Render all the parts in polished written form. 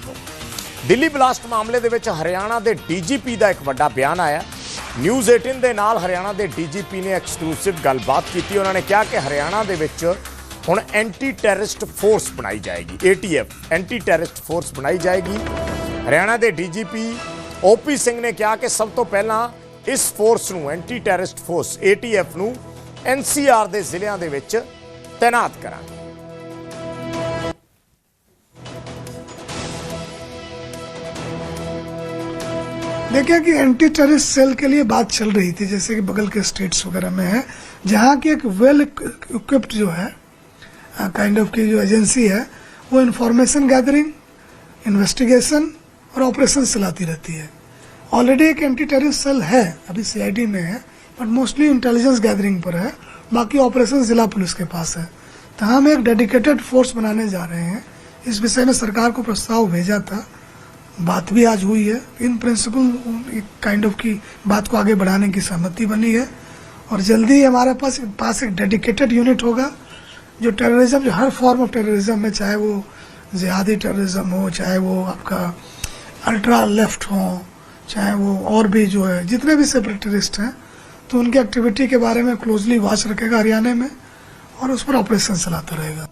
ਤੋਂ। ਦਿੱਲੀ ਬਲਾਸਟ ਮਾਮਲੇ ਦੇ ਵਿੱਚ ਹਰਿਆਣਾ ਦੇ ਡੀਜੀਪੀ ਦਾ ਇੱਕ ਵੱਡਾ ਬਿਆਨ ਆਇਆ। ਨਿਊਜ਼ 18 ਦੇ ਨਾਲ ਹਰਿਆਣਾ ਦੇ ਡੀਜੀਪੀ ਨੇ ਐਕਸਕਲੂਸਿਵ ਗੱਲਬਾਤ ਕੀਤੀ। ਉਹਨਾਂ ਨੇ ਕਿਹਾ ਕਿ ਹਰਿਆਣਾ ਦੇ ਵਿੱਚ ਹੁਣ ਐਂਟੀ ਟੈਰਰਿਸਟ ਫੋਰਸ ਬਣਾਈ ਜਾਏਗੀ, ATF ਐਂਟੀ ਟੈਰਰਿਸਟ ਫੋਰਸ ਬਣਾਈ ਜਾਏਗੀ। ਹਰਿਆਣਾ ਦੇ ਡੀਜੀਪੀ OP ਸਿੰਘ ਨੇ ਕਿਹਾ ਕਿ ਸਭ ਤੋਂ ਪਹਿਲਾਂ ਇਸ ਫੋਰਸ ਨੂੰ ਐਂਟੀ ਟੈਰਰਿਸਟ ਫੋਰਸ ATF ਨੂੰ NCR ਦੇ ਜ਼ਿਲ੍ਹਿਆਂ ਦੇ ਵਿੱਚ तैनात करांगे। देखिए कि एंटी टेररिस्ट सेल के लिए बात चल रही थी, जैसे कि बगल के स्टेट्स वगैरह में है, जहाँ की एक वेल इक्विप्ड जो है काइंड ऑफ की जो एजेंसी है वो इंफॉर्मेशन गैदरिंग, इन्वेस्टिगेशन और ऑपरेशन चलाती रहती है। ऑलरेडी एक एंटी टेररिस्ट सेल है, अभी CID में है, बट मोस्टली इंटेलिजेंस गैदरिंग पर है। बाकी ऑपरेशन जिला पुलिस के पास है। तो हम एक डेडिकेटेड फोर्स बनाने जा रहे हैं। इस विषय में सरकार को प्रस्ताव भेजा था, बात भी आज हुई है। इन प्रिंसिपल काइंड ऑफ की बात को आगे बढ़ाने की सहमति बनी है और जल्दी हमारे पास एक डेडिकेटेड यूनिट होगा जो टेररिज्म, जो हर फॉर्म ऑफ टेररिज्म में, चाहे वो जिहादी टेररिज्म हो, चाहे वो आपका अल्ट्रा लेफ्ट हो, चाहे वो और भी जो है जितने भी सेपरेटिस्ट हैं, तो उनकी एक्टिविटी के बारे में क्लोजली वॉच रखेगा हरियाणा में और उस पर ऑपरेशन चलाता रहेगा।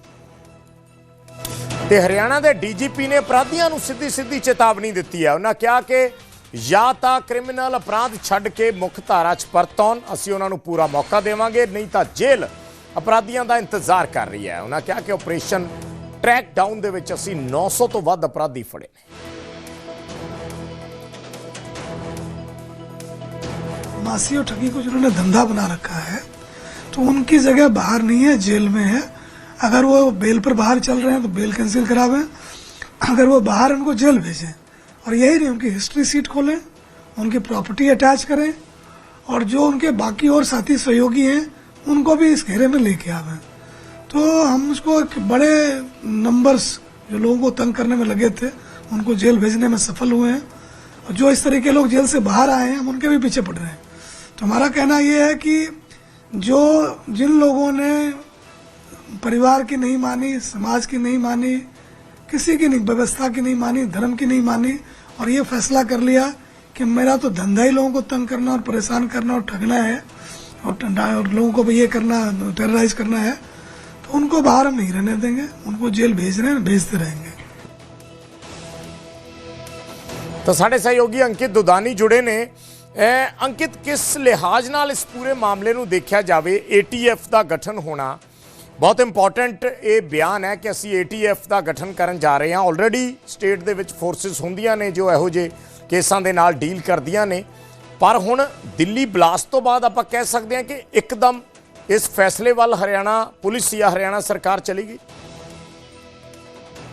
ਤੇ ਹਰਿਆਣਾ ਦੇ ਡੀਜੀਪੀ ਨੇ ਅਪਰਾਧੀਆਂ ਨੂੰ ਸਿੱਧੀ ਚੇਤਾਵਨੀ ਦਿੱਤੀ ਹੈ। ਉਹਨਾਂ ਕਿਹਾ ਕਿ ਜਾਂ ਤਾਂ ਕ੍ਰਿਮੀਨਲ ਅਪਰਾਧ ਛੱਡ ਕੇ ਮੁੱਖ ਧਾਰਾ 'ਚ ਪਰਤਣ, ਅਸੀਂ ਉਹਨਾਂ ਨੂੰ ਪੂਰਾ ਮੌਕਾ ਦੇਵਾਂਗੇ, ਨਹੀਂ ਤਾਂ ਜੇਲ੍ਹ ਅਪਰਾਧੀਆਂ ਦਾ ਇੰਤਜ਼ਾਰ ਕਰ ਰਹੀ ਹੈ। ਉਹਨਾਂ ਕਿਹਾ ਕਿ ਆਪਰੇਸ਼ਨ ਟਰੈਕ ਡਾਊਨ ਦੇ ਵਿੱਚ ਅਸੀਂ 900 ਤੋਂ ਵੱਧ ਅਪਰਾਧੀ ਫੜੇ ਨੇ। मासी और ठगी को जिन्होंने धंधा बना रखा है तो उनकी जगह बाहर नहीं है, जेल में है। अगर वो बेल पर बाहर चल रहे हैं तो बेल कैंसिल करावें, अगर वो बाहर उनको जेल भेजें। और यही नहीं, उनकी हिस्ट्री सीट खोलें, उनकी प्रॉपर्टी अटैच करें और जो उनके बाकी और साथी सहयोगी हैं उनको भी इस घेरे में लेके आवें। तो हम उसको एक बड़े नंबर्स जो लोगों को तंग करने में लगे थे उनको जेल भेजने में सफल हुए हैं और जो इस तरह के लोग जेल से बाहर आए हैं हम उनके भी पीछे पड़ रहे हैं। तो हमारा कहना यह है कि जिन लोगों ने परिवार की नहीं मानी, समाज की नहीं मानी, किसी की नहीं, व्यवस्था की नहीं मानी, धर्म की नहीं मानी और ये फैसला कर लिया कि मेरा तो धंधा ही लोगों को तंग करना और परेशान करना और ठगना है और लोगों को भी ये करना, टेरराइज करना है, तो उनको बाहर हम नहीं रहने देंगे। उनको जेल भेज रहे हैं, भेजते रहेंगे। तो साढ़े सहयोगी अंकित दुधानी जुड़े ने। अंकित, किस लिहाज नाल इस पूरे मामले नूं देखिया जावे? ATF का गठन होना बहुत इंपॉर्टेंट ये बयान है कि असी ATF का गठन करन जा रहे हैं। ऑलरेडी स्टेट दे विच फोर्सिस होंदियां ने जो इहो जे केसां दे नाल डील करदियां ने, पर हुण दिल्ली ब्लास्ट तो बाद आपां कह सकते हैं कि एकदम इस फैसले वाल हरियाणा पुलिस या हरियाणा सरकार चली गई।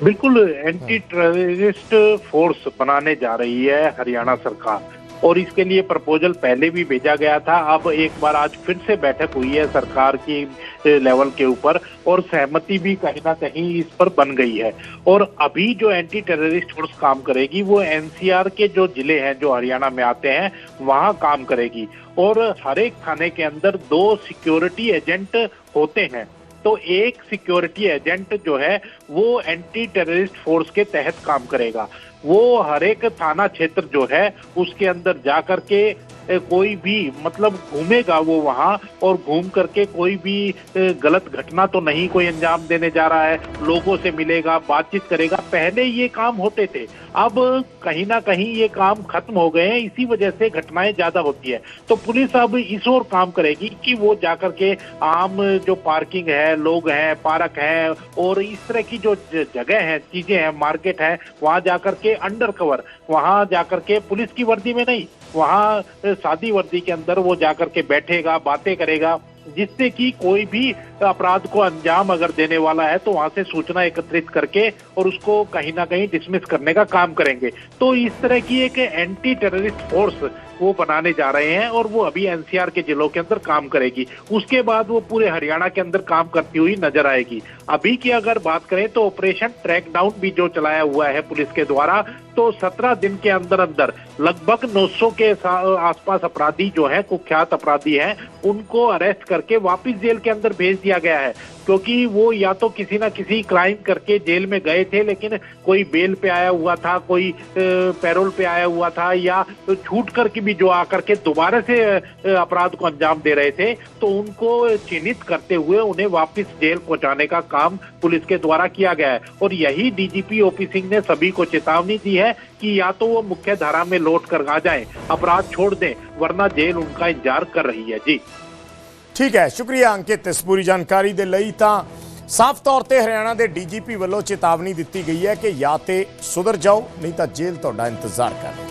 बिल्कुल एंटी टेररिस्ट फोर्स बनाने जा रही है हरियाणा सरकार और इसके लिए प्रपोजल पहले भी भेजा गया था। अब एक बार आज फिर से बैठक हुई है सरकार की लेवल के ऊपर और सहमति भी कहीं ना कहीं इस पर बन गई है। और अभी जो एंटी टेररिस्ट फोर्स काम करेगी वो NCR के जो जिले हैं जो हरियाणा में आते हैं वहां काम करेगी और हर एक थाने के अंदर 2 सिक्योरिटी एजेंट होते हैं। तो एक सिक्योरिटी एजेंट जो है वो एंटी टेररिस्ट फोर्स के तहत काम करेगा। वो हर एक थाना क्षेत्र जो है उसके अंदर जा करके कोई भी मतलब घूमेगा वो वहां और घूम करके कोई भी गलत घटना तो नहीं कोई अंजाम देने जा रहा है, लोगों से मिलेगा, बातचीत करेगा। पहले ये काम होते थे, अब कहीं ना कहीं ये काम खत्म हो गए हैं, इसी वजह से घटनाएं ज्यादा होती है। तो पुलिस अब इस ओर काम करेगी कि वो जाकर के आम जो पार्किंग है, लोग हैं, पार्क है और इस तरह की जो जगह है, चीजें हैं, मार्केट है, वहां जाकर के अंडर कवर, वहां जाकर के पुलिस की वर्दी में नहीं, वहां सादी वर्दी के अंदर वो जाकर के बैठेगा, बातें करेगा, जिससे कि कोई भी अपराध को अंजाम अगर देने वाला है तो वहां से सूचना एकत्रित करके और उसको कहीं ना कहीं डिसमिस करने का काम करेंगे। तो इस तरह की एक एंटी टेररिस्ट फोर्स वो बनाने जा रहे हैं और वो अभी NCR के जिलों के अंदर काम करेगी। उसके बाद वो पूरे हरियाणा के अंदर काम करती हुई नजर आएगी। अभी की अगर बात करें तो ऑपरेशन ट्रैक डाउन भी जो चलाया हुआ है पुलिस के द्वारा, तो 17 दिन के अंदर अंदर लगभग 900 के आसपास अपराधी जो है, कुख्यात अपराधी हैं, उनको अरेस्ट करके वापिस जेल के अंदर भेज दिया किया गया है, क्योंकि वो या तो किसी ना किसी क्राइम करके जेल में गए थे, लेकिन कोई बेल पे आया हुआ था, कोई पैरोल पे आया हुआ था, या तो छूट करके भी जो आकर के दोबारा से अपराध को अंजाम दे रहे थे, तो उनको चिन्हित करते हुए उन्हें वापस जेल पहुंचाने का काम पुलिस के द्वारा किया गया है। और यही डीजीपी ओपी सिंह ने सभी को चेतावनी दी है कि या तो वो मुख्य धारा में लौट कर आ जाएं, अपराध छोड़ दें, वरना जेल उनका इंतजार कर रही है। जी ठीक है, शुक्रिया अंकित इस पूरी जानकारी ਦੇ ਲਈ। ਤਾਂ ਸਾਫ਼ ਤੌਰ ਤੇ ਹਰਿਆਣਾ ਦੇ ਡੀਜੀਪੀ ਵੱਲੋਂ ਚੇਤਾਵਨੀ ਦਿੱਤੀ ਗਈ ਹੈ ਕਿ ਜਾਂ ਤੇ ਸੁਧਰ ਜਾਓ, ਨਹੀਂ ਤਾਂ ਜੇਲ੍ਹ ਤੁਹਾਡਾ ਇੰਤਜ਼ਾਰ ਕਰ ਰਹੀ ਹੈ।